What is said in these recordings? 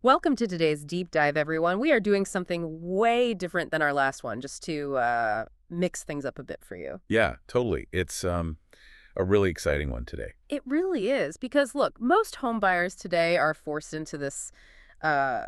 Welcome to today's deep dive, everyone. We are doing something way different than our last one, just to mix things up a bit for you. Yeah, totally. It's a really exciting one today. It really is, because look, most home buyers today are forced into this uh,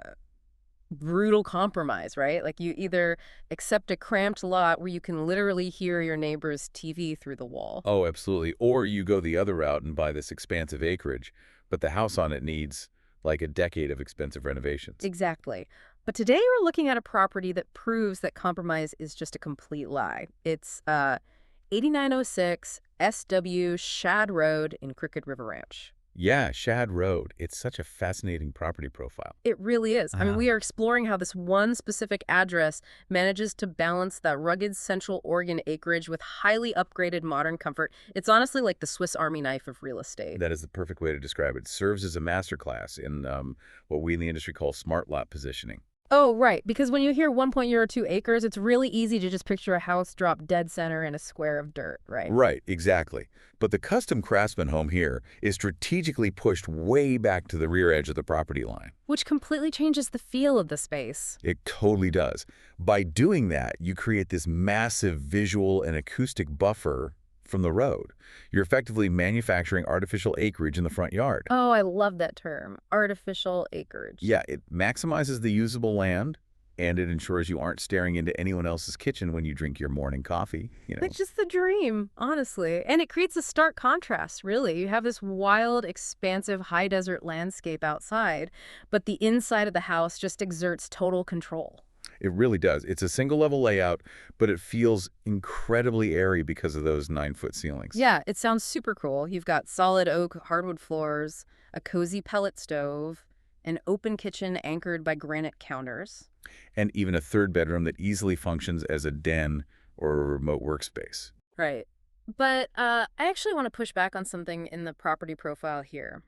brutal compromise, right? Like you either accept a cramped lot where you can literally hear your neighbor's TV through the wall. Oh, absolutely. Or you go the other route and buy this expansive acreage, but the house on it needs like a decade of expensive renovations. Exactly. But today we're looking at a property that proves that compromise is just a complete lie. It's 8906 SW Shad Road in Crooked River Ranch. Yeah, Shad Road. It's such a fascinating property profile. It really is. I mean, Ah. we are exploring how this one specific address manages to balance that rugged Central Oregon acreage with highly upgraded modern comfort. It's honestly like the Swiss Army knife of real estate. That is the perfect way to describe it. It serves as a masterclass in what we in the industry call smart lot positioning. Oh, right. Because when you hear 1.02 acres, it's really easy to just picture a house dropped dead center in a square of dirt, right? Right, exactly. But the custom Craftsman home here is strategically pushed way back to the rear edge of the property line. Which completely changes the feel of the space. It totally does. By doing that, you create this massive visual and acoustic buffer from the road. You're effectively manufacturing artificial acreage in the front yard. Oh, I love that term, artificial acreage. Yeah, it maximizes the usable land, and it ensures you aren't staring into anyone else's kitchen when you drink your morning coffee. It's just the dream, honestly. And it creates a stark contrast, really. You have this wild, expansive, high desert landscape outside, but the inside of the house just exerts total control. It really does. It's a single-level layout, but it feels incredibly airy because of those 9-foot ceilings. Yeah, it sounds super cool. You've got solid oak hardwood floors, a cozy pellet stove, an open kitchen anchored by granite counters. And even a third bedroom that easily functions as a den or a remote workspace. Right. But I actually want to push back on something in the property profile here.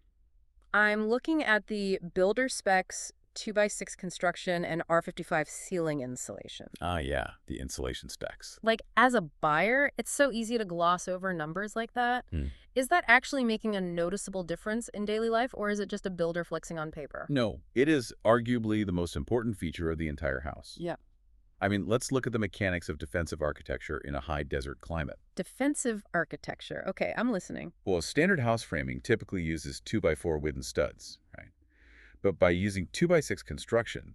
I'm looking at the builder specs 2x6 construction and R55 ceiling insulation. Ah, yeah, the insulation specs. Like, as a buyer, it's so easy to gloss over numbers like that. Hmm. Is that actually making a noticeable difference in daily life, or is it just a builder flexing on paper? No, it is arguably the most important feature of the entire house. Yeah. I mean, let's look at the mechanics of defensive architecture in a high desert climate. Defensive architecture. Okay, I'm listening. Well, standard house framing typically uses 2x4 wooden studs, right? But by using 2x6 construction,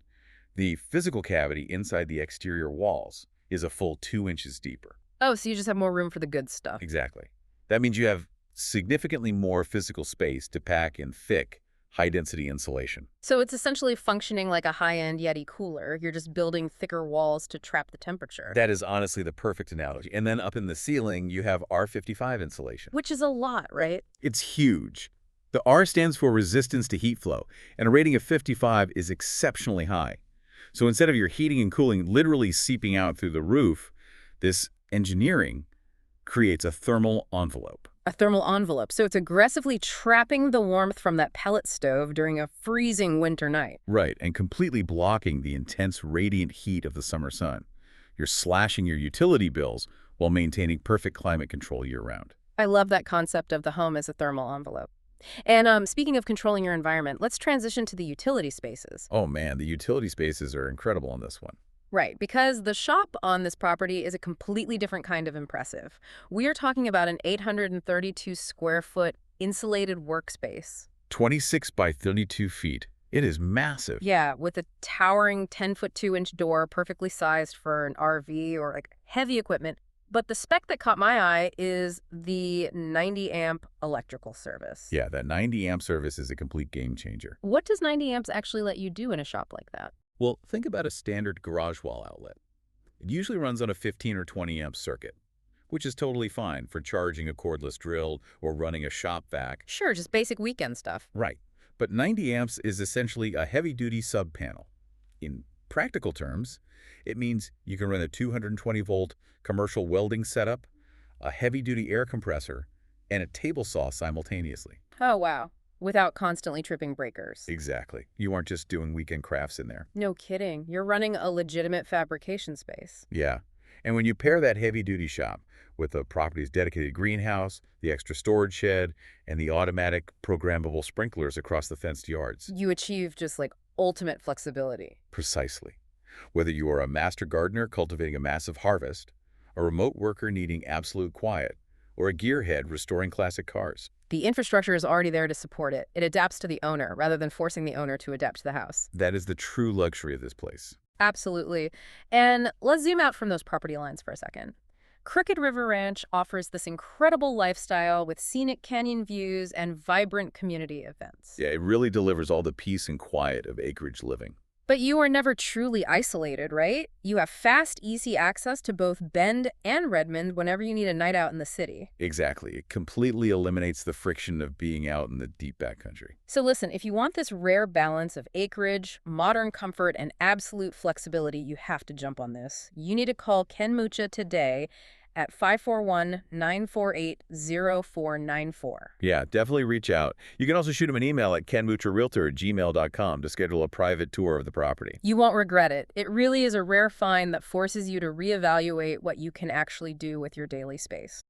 the physical cavity inside the exterior walls is a full 2 inches deeper. Oh, so you just have more room for the good stuff. Exactly. That means you have significantly more physical space to pack in thick, high-density insulation. So it's essentially functioning like a high-end Yeti cooler. You're just building thicker walls to trap the temperature. That is honestly the perfect analogy. And then up in the ceiling, you have R55 insulation. Which is a lot, right? It's huge. The R stands for resistance to heat flow, and a rating of 55 is exceptionally high. So instead of your heating and cooling literally seeping out through the roof, this engineering creates a thermal envelope. A thermal envelope. So it's aggressively trapping the warmth from that pellet stove during a freezing winter night. Right, and completely blocking the intense radiant heat of the summer sun. You're slashing your utility bills while maintaining perfect climate control year-round. I love that concept of the home as a thermal envelope. And speaking of controlling your environment, let's transition to the utility spaces. Oh man, the utility spaces are incredible on this one. Right, because the shop on this property is a completely different kind of impressive. We are talking about an 832 square foot insulated workspace. 26 by 32 feet. It is massive. Yeah, with a towering 10-foot 2-inch door, perfectly sized for an RV or like heavy equipment. But the spec that caught my eye is the 90 amp electrical service. Yeah, that 90 amp service is a complete game changer. What does 90 amps actually let you do in a shop like that? Well, think about a standard garage wall outlet. It usually runs on a 15 or 20 amp circuit, which is totally fine for charging a cordless drill or running a shop vac. Sure, just basic weekend stuff. Right. But 90 amps is essentially a heavy-duty sub-panel. In practical terms, it means you can run a 220-volt commercial welding setup, a heavy-duty air compressor, and a table saw simultaneously. Oh, wow. Without constantly tripping breakers. Exactly. You aren't just doing weekend crafts in there. No kidding. You're running a legitimate fabrication space. Yeah. And when you pair that heavy-duty shop with the property's dedicated greenhouse, the extra storage shed, and the automatic programmable sprinklers across the fenced yards, You achieve just like ultimate flexibility. precisely. Whether you are a master gardener cultivating a massive harvest, a remote worker needing absolute quiet, or a gearhead restoring classic cars. The infrastructure is already there to support it. It adapts to the owner rather than forcing the owner to adapt to the house. That is the true luxury of this place. Absolutely. And let's zoom out from those property lines for a second. Crooked River Ranch offers this incredible lifestyle with scenic canyon views and vibrant community events. Yeah, it really delivers all the peace and quiet of acreage living. But you are never truly isolated, right? You have fast, easy access to both Bend and Redmond whenever you need a night out in the city. Exactly. It completely eliminates the friction of being out in the deep backcountry. So listen, if you want this rare balance of acreage, modern comfort, and absolute flexibility, you have to jump on this. You need to call Ken Mucha today at 541-948-0494. Yeah, definitely reach out. You can also shoot him an email at kenmucharealtor@gmail.com to schedule a private tour of the property. You won't regret it. It really is a rare find that forces you to reevaluate what you can actually do with your daily space.